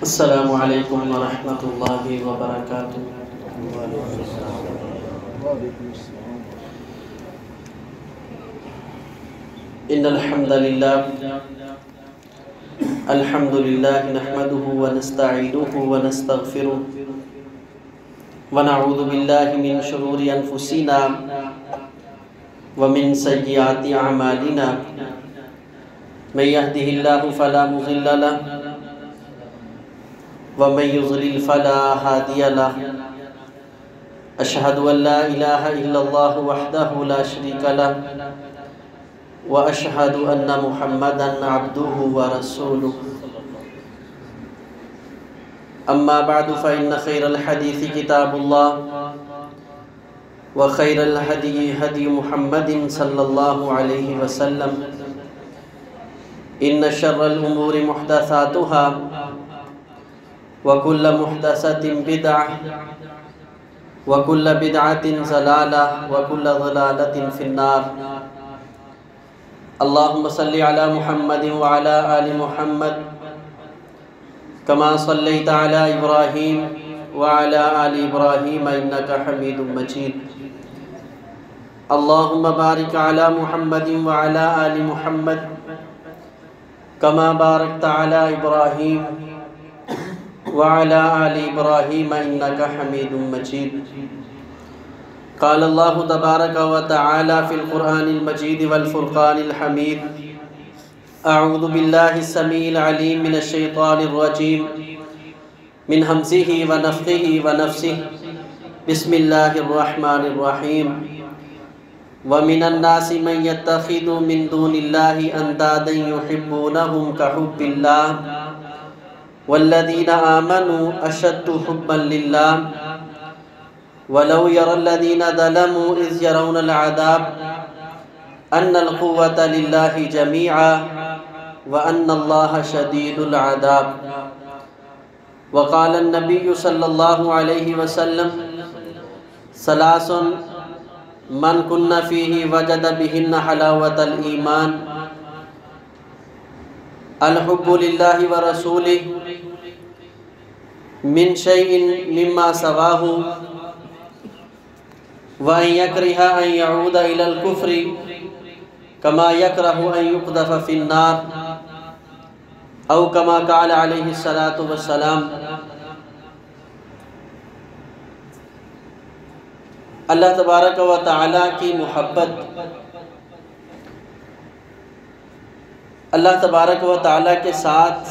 السلام علیکم ورحمۃ اللہ وبرکاتہ۔ ان الحمد للہ نحمده ونستعینه ونستغفره ونعوذ باللہ من شرور انفسنا ومن سیئات اعمالنا من يهده الله فلا مضل له ومن يضلل فلا هادي له أشهد أن لا إله إلا الله وحده لا شريك له وأشهد أن محمدا عبده ورسوله أما بعد فإن خير الحديث كتاب الله وخير الهدي هدي محمد صلى الله عليه وسلم إن شر الأمور محدثاتها وَكُلَّ مُحْدَثَةٍ بِدْعَةٍ وَكُلَّ بِدْعَةٍ ضَلَالَةٍ وَكُلَّ ضَلَالَةٍ فِي النَّارِ۔ اللهم صل على محمد وعلى آل محمد كما صليت على إبراهيم وعلى آل إبراهيم إنك حميد مجيد۔ اللهم بارك على محمد وعلى آل محمد كما باركت على إبراهيم وعلى آل إبراهيم إنك حميد مجيد۔ قال الله تبارك وتعالى في القرآن المجيد والفرقان الحميد: أعوذ بالله السميع العليم من الشيطان الرجيم من همزه ونفخه ونفسه بسم الله الرحمن الرحيم ومن الناس من يتخذ من دون الله أندادا يحبونهم كحب الله والذين آمنوا أشد حبا لله ولو يرى الذين ظلموا إذ يرون العذاب أن القوة لله جميعا وأن الله شديد العذاب۔ وقال النبي صلى الله عليه وسلم: ثلاث من كن فيه وجد بهن حلاوة الإيمان: الحب لله ورسوله من شيء مما سواه وأن يكره أن يعود إلى الكفر كما يكره أن يقذف في النار أو كما قال عليه الصلاة والسلام۔ اللہ تبارک و تعالیٰ کی محبت، اللہ تبارک و تعالیٰ کے ساتھ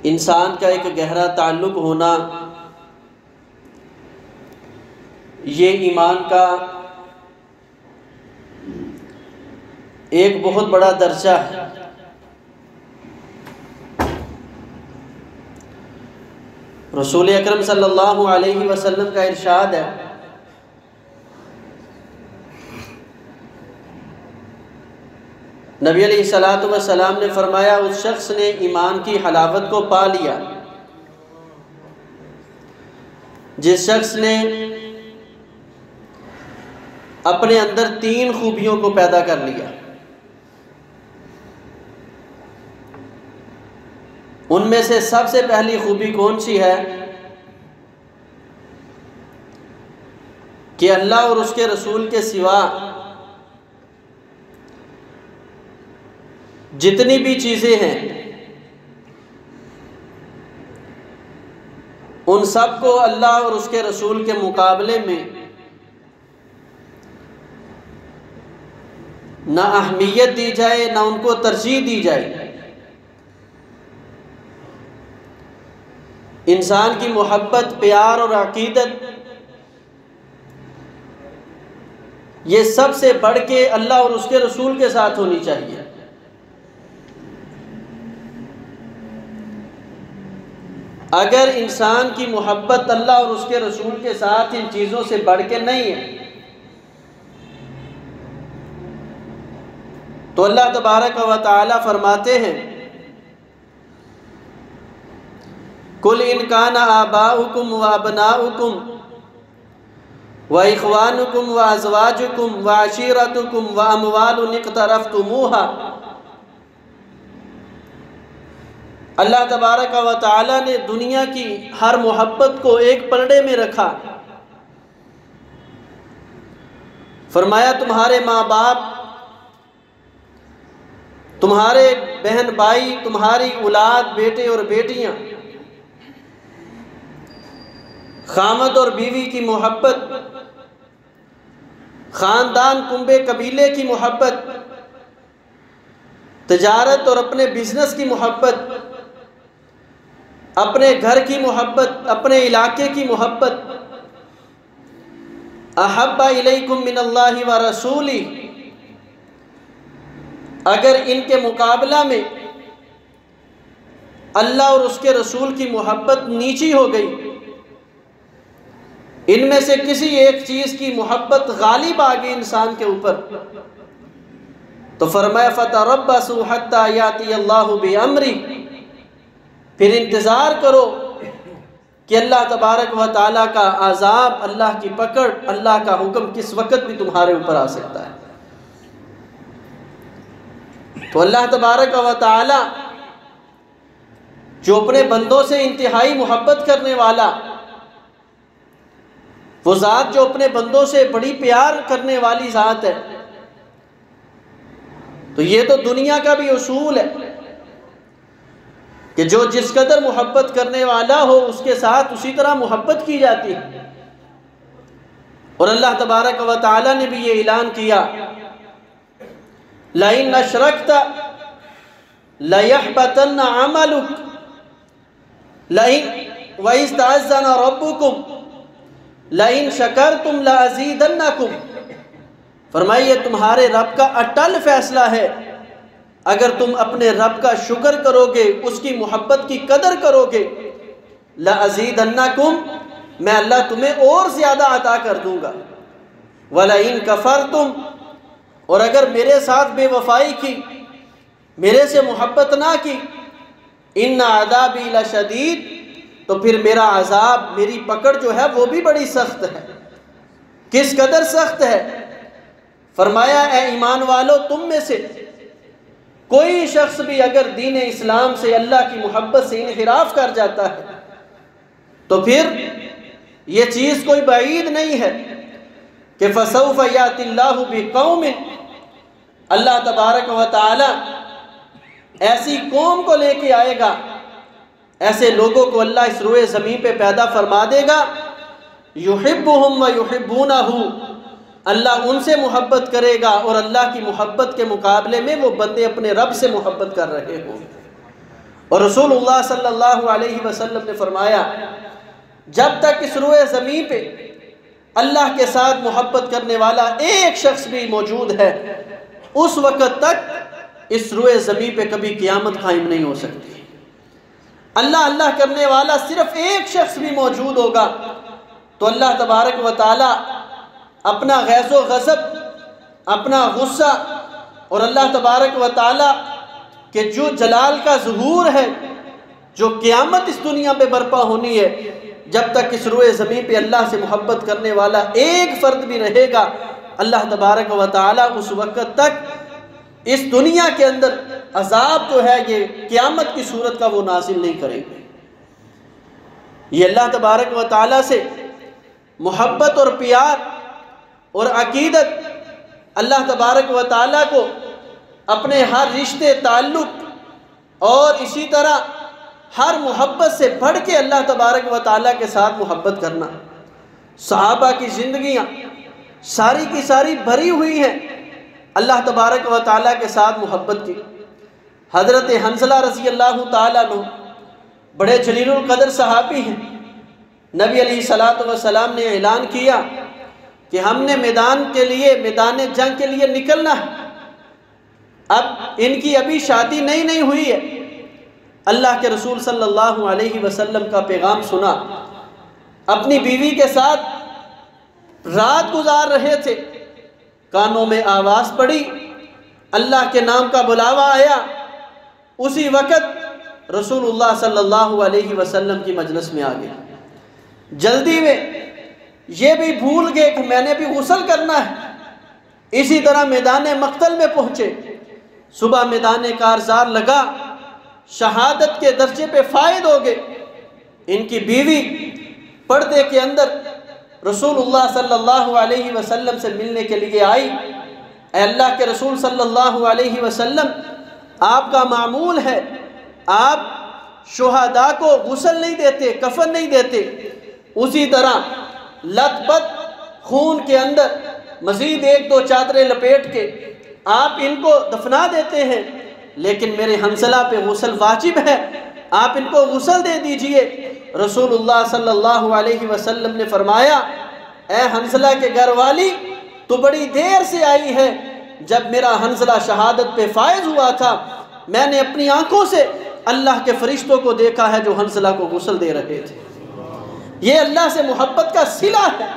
انسان کا ایک گہرا تعلق ہونا، یہ ایمان کا ایک بہت بڑا درجہ ہے۔ رسول اکرم صلی اللہ علیہ وسلم کا ارشاد ہے: نبی علیہ السلام نے فرمایا، اس شخص نے ایمان کی حلاوت کو پا لیا جس شخص نے اپنے اندر 3 خوبیوں کو پیدا کر لیا۔ ان میں سے سب سے پہلی خوبی کون سی ہے؟ کہ اللہ اور اس کے رسول کے سوا جتنی بھی چیزیں ہیں ان سب کو اللہ اور اس کے رسول کے مقابلے میں نہ اہمیت دی جائے، نہ ان کو ترجیح دی جائے۔ انسان کی محبت، پیار اور عقیدت یہ سب سے بڑھ کے اللہ اور اس کے رسول کے ساتھ ہونی چاہیے۔ اگر انسان کی محبت اللہ اور اس کے رسول کے ساتھ ان چیزوں سے بڑھ کے نہیں ہے تو اللہ تبارک و تعالی فرماتے ہیں: قُلْ إِنْ كَانَ آبَاؤُكُمْ وَأَبْنَاؤُكُمْ وَإِخْوَانُكُمْ وَأَزْوَاجُكُمْ وَعَشِيرَتُكُمْ وَأَمْوَالٌ اقْتَرَفْتُمُوهَا اللہ تبارک و تعالی نے دنیا کی ہر محبت کو ایک پلڑے میں رکھا۔ فرمایا تمہارے ماں باپ، تمہارے بہن بھائی، تمہاری اولاد، بیٹے اور بیٹیاں، خامد اور بیوی کی محبت، خاندان کنبے قبیلے کی محبت، تجارت اور اپنے بزنس کی محبت، اپنے گھر کی محبت، اپنے علاقے کی محبت، احب الیکم من اللہ ورسولہ، اگر ان کے مقابلہ میں اللہ اور اس کے رسول کی محبت نیچی ہو گئی، ان میں سے کسی ایک چیز کی محبت غالب آ گئی انسان کے اوپر، تو فرمایا فتربصوا حتی یاتی اللہ بامرہ، پھر انتظار کرو کہ اللہ تبارک و تعالیٰ کا عذاب، اللہ کی پکڑ، اللہ کا حکم کس وقت بھی تمہارے اوپر آ سکتا ہے۔ تو اللہ تبارک و تعالیٰ جو اپنے بندوں سے انتہائی محبت کرنے والا، وہ ذات جو اپنے بندوں سے بڑی پیار کرنے والی ذات ہے، تو یہ تو دنیا کا بھی اصول ہے کہ جو جس قدر محبت کرنے والا ہو اس کے ساتھ اسی طرح محبت کی جاتی ہے۔ اور اللہ تبارک و تعالیٰ نے بھی یہ اعلان کیا، لَإِنْ أَشْرَكْتَ لَيَحْبَطَنَّ عَمَلُكَ وَإِذْ تَعَذَّنَ رَبُّكُمْ لَإِنْ شَكَرْتُمْ لَأَزِيدَنَّكُمْ، فرمائیے تمہارے رب کا اٹل فیصلہ ہے، اگر تم اپنے رب کا شکر کرو گے، اس کی محبت کی قدر کرو گے، لَأَزِيدَنَّكُمْ، میں اللہ تمہیں اور زیادہ عطا کر دوں گا، وَلَئِن كَفَرْتُمْ، اور اگر میرے ساتھ بے وفائی کی، میرے سے محبت نہ کی، إِنَّ عَذَابِي لَشَدِيدٌ، تو پھر میرا عذاب، میری پکڑ جو ہے وہ بھی بڑی سخت ہے۔ کس قدر سخت ہے؟ فرمایا اے ایمان والو، تم میں سے کوئی شخص بھی اگر دین اسلام سے، اللہ کی محبت سے انحراف کر جاتا ہے تو پھر یہ چیز کوئی بعید نہیں ہے کہ فَسَوْفَ يَأْتِ اللَّهُ بِقَوْمٍ، اللہ تبارک و تعالی ایسی قوم کو لے کے آئے گا، ایسے لوگوں کو اللہ اس روئے زمین پہ پیدا فرما دے گا، يُحِبُّهُمْ وَيُحِبُّونَهُ، اللہ ان سے محبت کرے گا اور اللہ کی محبت کے مقابلے میں وہ بندے اپنے رب سے محبت کر رہے ہوں۔ اور رسول اللہ صلی اللہ علیہ وسلم نے فرمایا، جب تک اس روئے زمین پہ اللہ کے ساتھ محبت کرنے والا ایک شخص بھی موجود ہے، اس وقت تک اس روئے زمین پہ کبھی قیامت قائم نہیں ہو سکتی۔ اللہ اللہ کرنے والا صرف ایک شخص بھی موجود ہوگا تو اللہ تبارک و تعالی اپنا غیظ و غضب، اپنا غصہ، اور اللہ تبارک و تعالی کہ جو جلال کا ظہور ہے، جو قیامت اس دنیا پہ برپا ہونی ہے، جب تک اس روئے زمین پہ اللہ سے محبت کرنے والا ایک فرد بھی رہے گا، اللہ تبارک و تعالی اس وقت تک اس دنیا کے اندر عذاب جو ہے یہ قیامت کی صورت کا وہ نازل نہیں کریں گے۔ یہ اللہ تبارک و تعالی سے محبت اور پیار اور عقیدت، اللہ تبارک و تعالیٰ کو اپنے ہر رشتے، تعلق اور اسی طرح ہر محبت سے بڑھ کے اللہ تبارک و تعالیٰ کے ساتھ محبت کرنا۔ صحابہ کی زندگیاں ساری کی ساری بھری ہوئی ہیں اللہ تبارک و تعالیٰ کے ساتھ محبت کی۔ حضرت حنظلہ رضی اللہ تعالیٰ عنہ بڑے جلیل القدر صحابی ہیں، نبی علیہ السلام نے اعلان کیا کہ ہم نے میدان جنگ کے لیے نکلنا ہے۔ اب ان کی ابھی شادی نہیں ہوئی ہے، اللہ کے رسول صلی اللہ علیہ وسلم کا پیغام سنا، اپنی بیوی کے ساتھ رات گزار رہے تھے، کانوں میں آواز پڑی، اللہ کے نام کا بلاوا آیا، اسی وقت رسول اللہ صلی اللہ علیہ وسلم کی مجلس میں آ گئے۔ جلدی میں یہ بھی بھول گئے کہ میں نے بھی غسل کرنا ہے، اسی طرح میدان مقتل میں پہنچے۔ صبح میدان کارزار لگا، شہادت کے درجے پہ فائد ہو گئے۔ ان کی بیوی پردے کے اندر رسول اللہ صلی اللہ علیہ وسلم سے ملنے کے لیے آئی۔ اے اللہ کے رسول صلی اللہ علیہ وسلم، آپ کا معمول ہے آپ شہداء کو غسل نہیں دیتے، کفن نہیں دیتے، اسی طرح لت پت خون کے اندر مزید ایک دو چادریں لپیٹ کے آپ ان کو دفنا دیتے ہیں، لیکن میرے حنظلہ پہ غسل واجب ہے، آپ ان کو غسل دے دیجئے۔ رسول اللہ صلی اللہ علیہ وسلم نے فرمایا، اے حنظلہ کے گھر والی، تو بڑی دیر سے آئی ہے۔ جب میرا حنظلہ شہادت پہ فائز ہوا تھا، میں نے اپنی آنکھوں سے اللہ کے فرشتوں کو دیکھا ہے جو حنظلہ کو غسل دے رہے تھے۔ یہ اللہ سے محبت کا صلہ ہے۔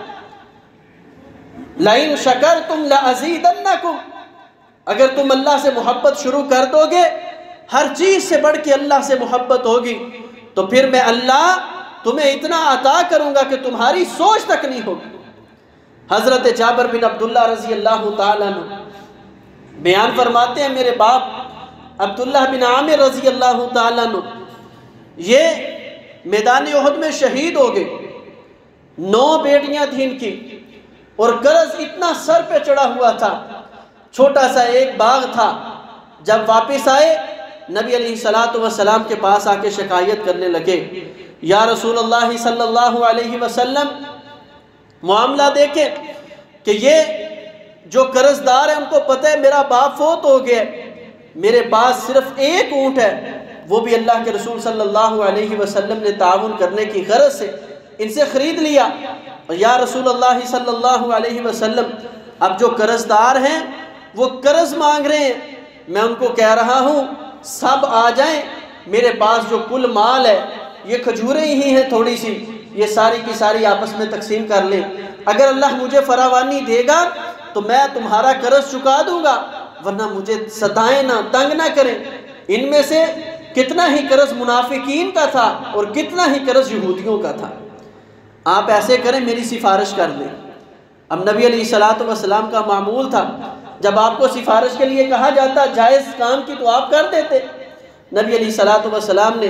لَإِن شَكَرْتُمْ لَأَزِيدَنَّكُمْ، اگر تم اللہ سے محبت شروع کر دو گے، ہر چیز سے بڑھ کے اللہ سے محبت ہوگی، تو پھر میں اللہ تمہیں اتنا عطا کروں گا کہ تمہاری سوچ تک نہیں ہوگی۔ حضرت جابر بن عبداللہ رضی اللہ تعالیٰ عنہ بیان فرماتے ہیں، میرے باپ عبداللہ بن عامر رضی اللہ تعالیٰ عنہ یہ میدان احد میں شہید ہو گئے۔ 9 بیٹیاں تھیں ان کی، اور قرض اتنا سر پہ چڑھا ہوا تھا۔ چھوٹا سا ایک باغ تھا۔ جب واپس آئے، نبی علیہ السلام کے پاس آ کے شکایت کرنے لگے، یا رسول اللہ صلی اللہ علیہ وسلم، معاملہ دیکھیں کہ یہ جو قرض دار ہے ان کو پتہ ہے میرا باپ فوت ہو گیا، میرے پاس صرف ایک اونٹ ہے، وہ بھی اللہ کے رسول صلی اللہ علیہ وسلم نے تعاون کرنے کی غرض سے ان سے خرید لیا۔ اور یا رسول اللہ صلی اللہ علیہ وسلم، اب جو قرض دار ہیں وہ قرض مانگ رہے ہیں، میں ان کو کہہ رہا ہوں سب آ جائیں، میرے پاس جو کل مال ہے، یہ کھجوریں ہی ہیں تھوڑی سی، یہ ساری کی ساری آپس میں تقسیم کر لیں، اگر اللہ مجھے فراوانی دے گا تو میں تمہارا قرض چکا دوں گا، ورنہ مجھے ستائیں نہ، تنگ نہ کریں۔ ان میں سے کتنا ہی قرض منافقین کا تھا اور کتنا ہی قرض یہودیوں کا تھا، آپ ایسے کریں میری سفارش کر لیں۔ اب نبی علیہ السلام کا معمول تھا، جب آپ کو سفارش کے لیے کہا جاتا جائز کام کی تو آپ کر دیتے۔ نبی علیہ السلام نے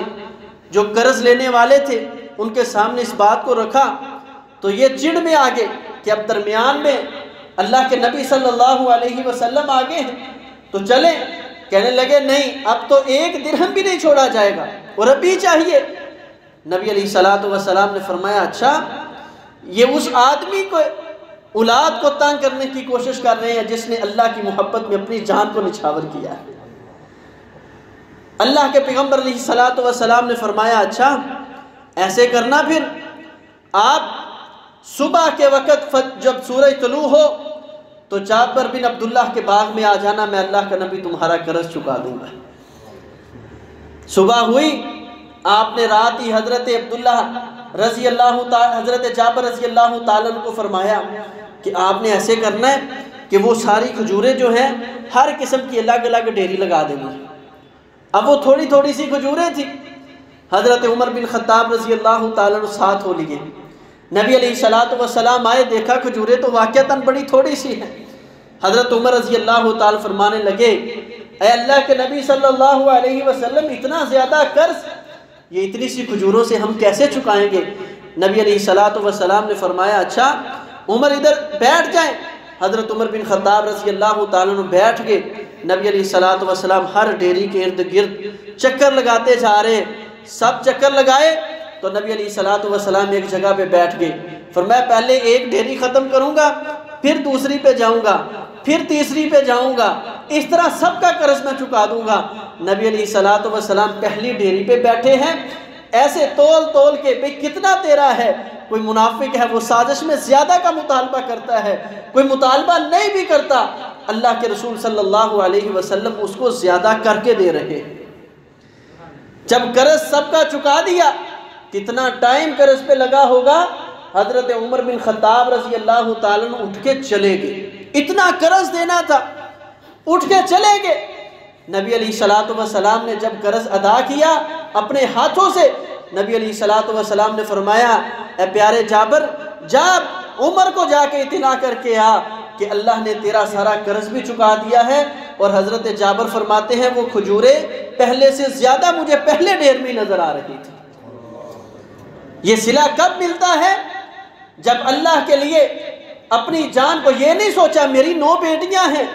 جو قرض لینے والے تھے ان کے سامنے اس بات کو رکھا تو یہ چڑ میں آگے کہ اب درمیان میں اللہ کے نبی صلی اللہ علیہ وسلم آگے ہیں تو چلیں، کہنے لگے نہیں، اب تو 1 درہم بھی نہیں چھوڑا جائے گا اور ابھی چاہیے۔ نبی علیہ السلام نے فرمایا، اچھا یہ اس آدمی کو اولاد کو تنگ کرنے کی کوشش کر رہے ہیں جس نے اللہ کی محبت میں اپنی جان کو نچھاور کیا ہے۔ اللہ کے پیغمبر علیہ السلام نے فرمایا، اچھا ایسے کرنا، پھر آپ صبح کے وقت جب سورج طلوع ہو تو جابر بن عبداللہ کے باغ میں آ جانا، میں اللہ کا نبی تمہارا قرض چکا دوں گا۔ صبح ہوئی، آپ نے رات ہی حضرت جابر رضی اللہ تعالیٰ عنہ کو فرمایا کہ آپ نے ایسے کرنا ہے کہ وہ ساری کھجوریں جو ہیں ہر قسم کی الگ الگ ڈیری لگا دیں گے۔ اب وہ تھوڑی تھوڑی سی کھجوریں تھیں، حضرت عمر بن خطاب رضی اللہ تعالیٰ عنہ ساتھ ہو لیے۔ نبی علیہ السلام آئے، دیکھا کھجوریں تو واقعتاً بڑی تھوڑی سی ہیں۔ حضرت عمر رضی اللہ تعالیٰ فرمانے لگے، اے اللہ کے نبی صلی اللہ علیہ وسلم، اتنا زیادہ قرض یہ اتنی سی کھجوروں سے ہم کیسے چکائیں گے؟ نبی علیہ السلام نے فرمایا، اچھا عمر ادھر بیٹھ جائیں۔ حضرت عمر بن خطاب رضی اللہ تعالیٰ عنہ بیٹھ گئے۔ نبی علیہ السلام ہر ڈیری کے ارد گرد چکر لگاتے جا رہے ہیں۔ سب چکر لگائے تو نبی علیہ السلام ایک جگہ پہ بیٹھ گئے۔ فرمایا پہلے ایک ڈیری ختم کروں گا، پھر دوسری پہ جاؤں گا، پھر تیسری پہ جاؤں گا، اس طرح سب کا قرض میں چکا دوں گا۔ نبی علیہ السلام پہلی ڈیری پہ بیٹھے ہیں، ایسے تول کے بھئی کتنا تیرا ہے؟ کوئی منافق ہے وہ سازش میں زیادہ کا مطالبہ کرتا ہے، کوئی مطالبہ نہیں بھی کرتا، اللہ کے رسول صلی اللہ علیہ وسلم اس کو زیادہ کر کے دے رہے۔ جب قرض سب کا چکا دیا، کتنا ٹائم قرض پہ لگا ہوگا؟ حضرت عمر بن خطاب رضی اللہ تعالیٰ عنہ اٹھ کے چلے گئے، اتنا قرض دینا تھا، اٹھ کے چلے گئے۔ نبی علیہ السلام نے جب قرض ادا کیا اپنے ہاتھوں سے، نبی علیہ السلام نے فرمایا، اے پیارے جابر، جا عمر کو جا کے اطلاع کر کے آ کہ اللہ نے تیرا سارا قرض بھی چکا دیا ہے اور حضرت جابر فرماتے ہیں وہ کھجوریں پہلے سے زیادہ مجھے پہلے ڈھیر میں نظر آ رہی تھی۔ یہ صلہ کب ملتا ہے؟ جب اللہ کے لیے اپنی جان کو یہ نہیں سوچا میری 9 بیٹیاں ہیں،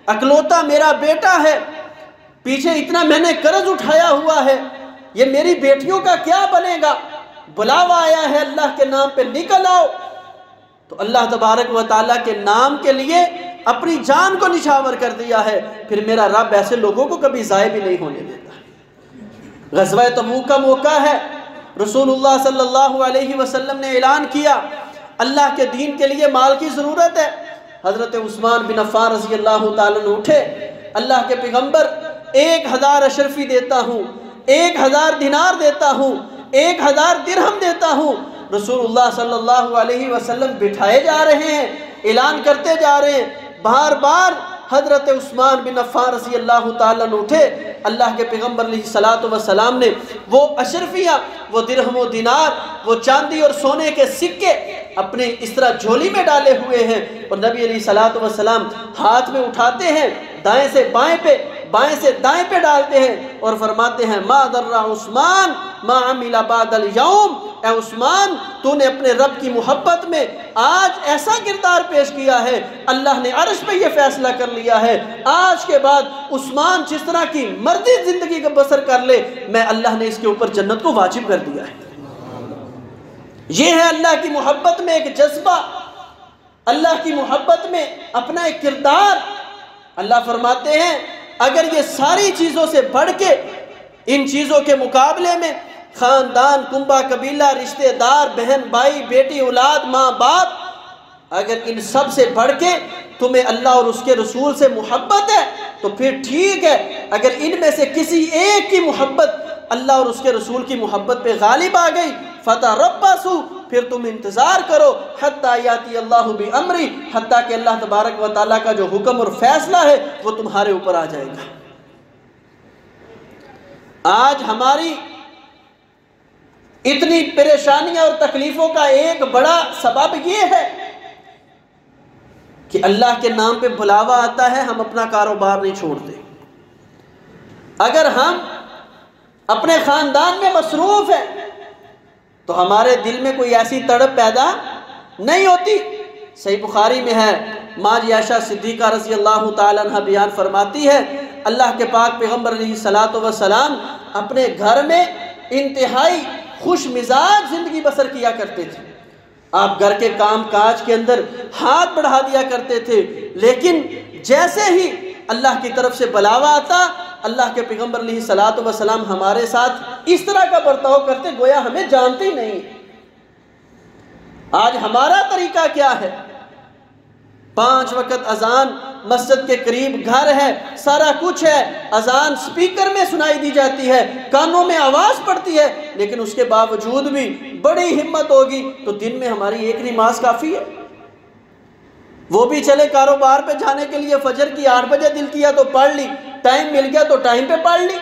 اکلوتا میرا بیٹا ہے، پیچھے اتنا میں نے قرض اٹھایا ہوا ہے، یہ میری بیٹیوں کا کیا بنے گا، بلاوا آیا ہے اللہ کے نام پہ نکل آؤ، تو اللہ تبارک و تعالیٰ کے نام کے لیے اپنی جان کو نچھاور کر دیا ہے۔ پھر میرا رب ایسے لوگوں کو کبھی ضائع بھی نہیں ہونے دیتا۔ غزوہ تبوک کا موقع ہے، رسول اللہ صلی اللہ علیہ وسلم نے اعلان کیا اللہ کے دین کے لیے مال کی ضرورت ہے۔ حضرت عثمان بن عفان رضی اللہ تعالیٰ عنہ اٹھے، اللہ کے پیغمبر 1000 اشرفی دیتا ہوں، 1000 دینار دیتا ہوں، 1000 درہم دیتا ہوں۔ رسول اللہ صلی اللہ علیہ وسلم بٹھائے جا رہے ہیں، اعلان کرتے جا رہے ہیں، بار بار حضرت عثمان بن عفان رضی اللہ تعالیٰ عنہ اٹھے، اللہ کے پیغمبر علیہ السلام نے وہ اشرفیاں، وہ درہم و دینار، وہ چاندی اور سونے کے سکے اپنے اس طرح جھولی میں ڈالے ہوئے ہیں، اور نبی علیہ السلام ہاتھ میں اٹھاتے ہیں، دائیں سے بائیں پہ، بائیں سے دائیں پہ ڈالتے ہیں اور فرماتے ہیں ما ضر عثمان ما عمل بعد اليوم، اے عثمان تو نے اپنے رب کی محبت میں آج ایسا کردار پیش کیا ہے، اللہ نے عرش پہ یہ فیصلہ کر لیا ہے آج کے بعد عثمان جس طرح کی مرضی زندگی کا بسر کر لے، میں اللہ نے اس کے اوپر جنت کو واجب کر دیا ہے۔ یہ ہے اللہ کی محبت میں ایک جذبہ، اللہ کی محبت میں اپنا ایک کردار۔ اللہ فرماتے ہیں اگر یہ ساری چیزوں سے بڑھ کے ان چیزوں کے مقابلے میں خاندان، کنبہ، قبیلہ، رشتہ دار، بہن بھائی، بیٹی اولاد، ماں باپ، اگر ان سب سے بڑھ کے تمہیں اللہ اور اس کے رسول سے محبت ہے تو پھر ٹھیک ہے، اگر ان میں سے کسی ایک کی محبت اللہ اور اس کے رسول کی محبت پہ غالب آ گئی فتربصوا، پھر تم انتظار کرو حتی یاتی اللہ بامری، حتیٰ کہ اللہ تبارک و تعالیٰ کا جو حکم اور فیصلہ ہے وہ تمہارے اوپر آ جائے گا۔ آج ہماری اتنی پریشانیاں اور تکلیفوں کا ایک بڑا سبب یہ ہے کہ اللہ کے نام پہ بلاوا آتا ہے، ہم اپنا کاروبار نہیں چھوڑتے۔ اگر ہم اپنے خاندان میں مصروف ہیں تو ہمارے دل میں کوئی ایسی تڑپ پیدا نہیں ہوتی۔ صحیح بخاری میں ہے، ماں عائشہ صدیقہ رضی اللہ تعالیٰ عنہ بیان فرماتی ہے اللہ کے پاک پیغمبر علیہ السلام اپنے گھر میں انتہائی خوش مزاج زندگی بسر کیا کرتے تھے۔ آپ گھر کے کام کاج کے اندر ہاتھ بڑھا دیا کرتے تھے، لیکن جیسے ہی اللہ کی طرف سے بلاوا آتا اللہ کے پیغمبر علیہ السلام ہمارے ساتھ اس طرح کا برتاؤ کرتے گویا ہمیں جانتے ہی نہیں۔ آج ہمارا طریقہ کیا ہے؟ 5 وقت اذان مسجد کے قریب گھر ہے، سارا کچھ ہے، اذان سپیکر میں سنائی دی جاتی ہے، کانوں میں آواز پڑتی ہے، لیکن اس کے باوجود بھی بڑی ہمت ہوگی تو دن میں ہماری ایک نماز کافی ہے۔ وہ بھی چلے کاروبار پہ جانے کے لیے فجر کی 8 بجے دل کیا تو پڑھ لی، ٹائم مل گیا تو ٹائم پہ پڑھ لی۔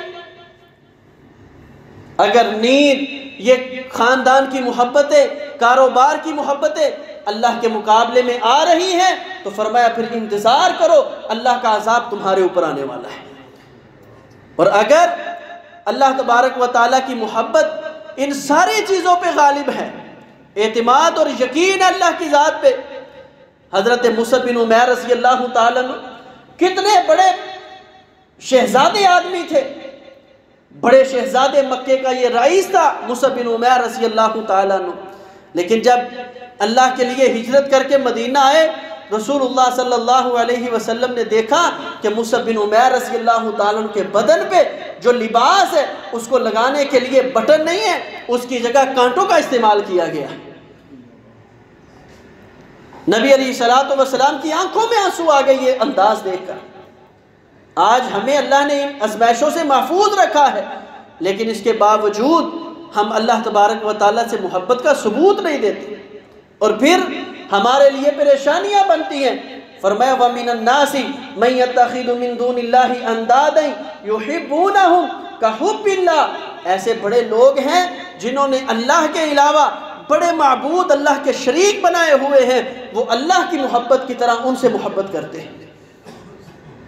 اگر نیند یہ خاندان کی محبتیں، کاروبار کی محبتیں اللہ کے مقابلے میں آ رہی ہیں تو فرمایا پھر انتظار کرو، اللہ کا عذاب تمہارے اوپر آنے والا ہے۔ اور اگر اللہ تبارک و تعالیٰ کی محبت ان ساری چیزوں پہ غالب ہے، اعتماد اور یقین اللہ کی ذات پہ، حضرت مصعب بن عمیر رضی اللہ تعالیٰ عنہ کتنے بڑے شہزادے آدمی تھے، بڑے شہزادے مکے کا یہ رئیس تھا مصعب بن عمیر رضی اللہ تعالیٰ عنہ، لیکن جب اللہ کے لیے ہجرت کر کے مدینہ آئے رسول اللہ صلی اللہ علیہ وسلم نے دیکھا کہ مصعب بن عمیر رضی اللہ تعالیٰ عنہ کے بدن پہ جو لباس ہے اس کو لگانے کے لیے بٹن نہیں ہے، اس کی جگہ کانٹوں کا استعمال کیا گیا۔ نبی علیہ السلام کی آنکھوں میں آنسو آ گئی یہ انداز دیکھ کر۔ آج ہمیں اللہ نے ان ازمائشوں سے محفوظ رکھا ہے، لیکن اس کے باوجود ہم اللہ تبارک و تعالیٰ سے محبت کا ثبوت نہیں دیتے، اور پھر ہمارے لیے پریشانیاں بنتی ہیں۔ فرمایا وَمِنَ النَّاسِ مَن يَتَّخِذُ مِن دُونِ اللَّهِ أَندَادًا يُحِبُّونَهُمْ كَحُبِّ اللَّهِ، ایسے بڑے لوگ ہیں جنہوں نے اللہ کے علاوہ بڑے معبود اللہ کے شریک بنائے ہوئے ہیں، وہ اللہ کی محبت کی طرح ان سے محبت کرتے ہیں۔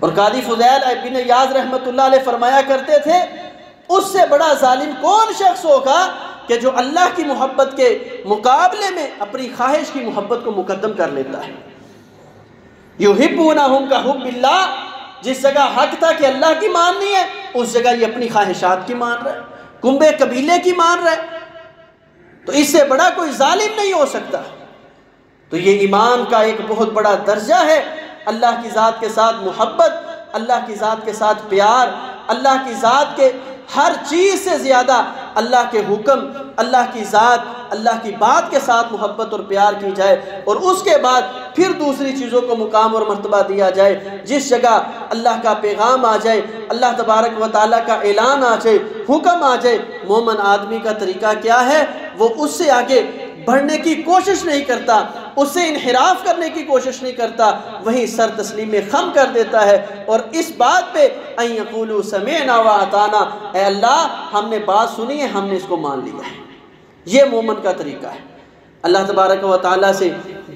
اور قاضی فضیل بن عیاض رحمۃ اللہ علیہ فرمایا کرتے تھے اس سے بڑا ظالم کون شخص ہوگا کہ جو اللہ کی محبت کے مقابلے میں اپنی خواہش کی محبت کو مقدم کر لیتا ہے۔ یحبونہم کحب اللہ، جس جگہ حق تھا کہ اللہ کی ماننی ہے اس جگہ یہ اپنی خواہشات کی مان رہا ہے، کنبے قبیلے کی مان رہا ہے، تو اس سے بڑا کوئی ظالم نہیں ہو سکتا۔ تو یہ ایمان کا ایک بہت بڑا درجہ ہے، اللہ کی ذات کے ساتھ محبت، اللہ کی ذات کے ساتھ پیار، اللہ کی ذات کے ہر چیز سے زیادہ اللہ کے حکم، اللہ کی ذات، اللہ کی بات کے ساتھ محبت اور پیار کی جائے، اور اس کے بعد پھر دوسری چیزوں کو مقام اور مرتبہ دیا جائے۔ جس جگہ اللہ کا پیغام آ جائے، اللہ تبارک و تعالیٰ کا اعلان آ جائے، حکم آ جائے، مومن آدمی کا طریقہ کیا ہے؟ وہ اس سے آگے بڑھنے کی کوشش نہیں کرتا، اس سے انحراف کرنے کی کوشش نہیں کرتا، وہیں سر تسلیم خم کر دیتا ہے، اور اس بات پہ ان یقولوا سمعنا واطعنا، اے اللہ ہم نے بات سنی ہے، ہم نے اس کو مان لیا ہے۔ یہ مومن کا طریقہ ہے۔ اللہ تبارک و تعالیٰ سے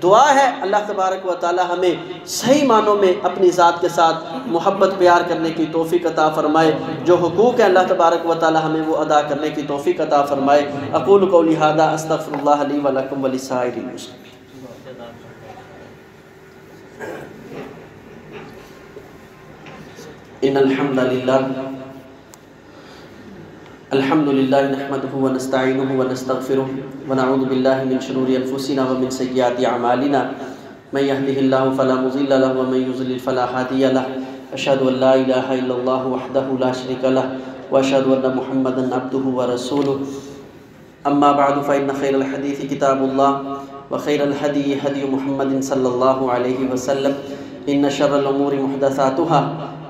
دعا ہے اللہ تبارک و تعالیٰ ہمیں صحیح معنوں میں اپنی ذات کے ساتھ محبت پیار کرنے کی توفیق عطا فرمائے، جو حقوق ہے اللہ تبارک و تعالیٰ ہمیں وہ ادا کرنے کی توفیق عطا فرمائے۔ اقول قولی ھذا استغفر اللہ لی ولکم ولسائر المسلمین۔ ان الحمد للہ نحمده ونستعینه ونستغفره ونعوذ باللہ من شرور انفسنا ومن سیئات اعمالنا من يهده الله فلا مضل له ومن يضلل فلا هادي له اشهد ان لا اله الا الله وحده لا شريك له واشهد ان محمدا عبده ورسوله اما بعد فان خير الحديث كتاب الله وخير الهدي هدي محمد صلى الله عليه وسلم ان شر الامور محدثاتها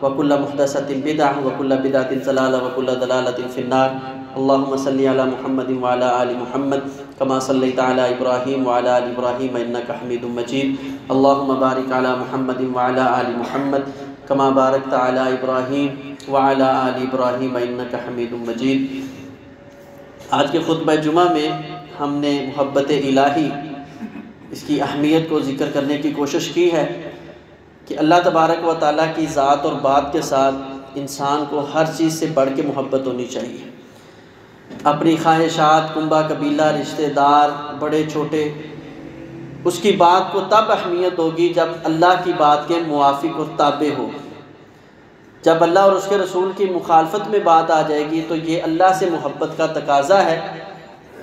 وكل محدثة بدعة وكل بدعة ضلالة وكل ضلالة في النار۔ اللهم صل على محمد وعلى آل محمد كما صليت على إبراهيم وعلى آل إبراهيم إنك حميد مجيد۔ اللهم بارك على محمد وعلى آل محمد كما باركت على إبراهيم وعلى آل إبراهيم إنك حميد مجيد۔ آج کے خطبہ جمعہ میں ہم نے محبت الہی، اس کی اہمیت کو ذکر کرنے کی کوشش کی ہے کہ اللہ تبارک و تعالیٰ کی ذات اور بات کے ساتھ انسان کو ہر چیز سے بڑھ کے محبت ہونی چاہیے۔ اپنی خواہشات، کنبہ قبیلہ، رشتہ دار، بڑے چھوٹے، اس کی بات کو تب اہمیت ہوگی جب اللہ کی بات کے موافق اور تابع ہو۔ جب اللہ اور اس کے رسول کی مخالفت میں بات آ جائے گی تو یہ اللہ سے محبت کا تقاضا ہے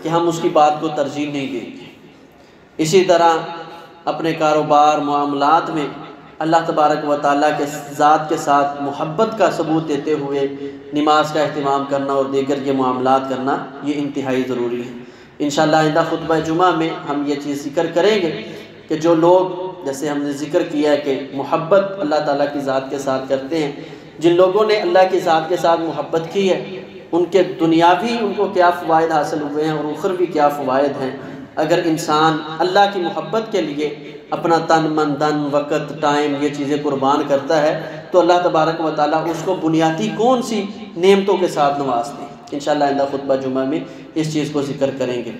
کہ ہم اس کی بات کو ترجیح نہیں دیں گے۔ اسی طرح اپنے کاروبار، معاملات میں اللہ تبارک و تعالیٰ کے ذات کے ساتھ محبت کا ثبوت دیتے ہوئے نماز کا اہتمام کرنا اور دیگر یہ معاملات کرنا یہ انتہائی ضروری ہے۔ انشاءاللہ آئندہ خطبہ جمعہ میں ہم یہ چیز ذکر کریں گے کہ جو لوگ، جیسے ہم نے ذکر کیا ہے کہ محبت اللہ تعالیٰ کی ذات کے ساتھ کرتے ہیں، جن لوگوں نے اللہ کی ذات کے ساتھ محبت کی ہے ان کے دنیاوی ان کو کیا فوائد حاصل ہوئے ہیں اور اخروی کیا فوائد ہیں۔ اگر انسان اللہ کی محبت کے لیے اپنا تن من دھن وقت ٹائم یہ چیزیں قربان کرتا ہے تو اللہ تبارک و تعالیٰ اس کو بنیادی کون سی نعمتوں کے ساتھ نوازتے ہیں۔ انشاءاللہ آئندہ خطبہ جمعہ میں اس چیز کو ذکر کریں گے۔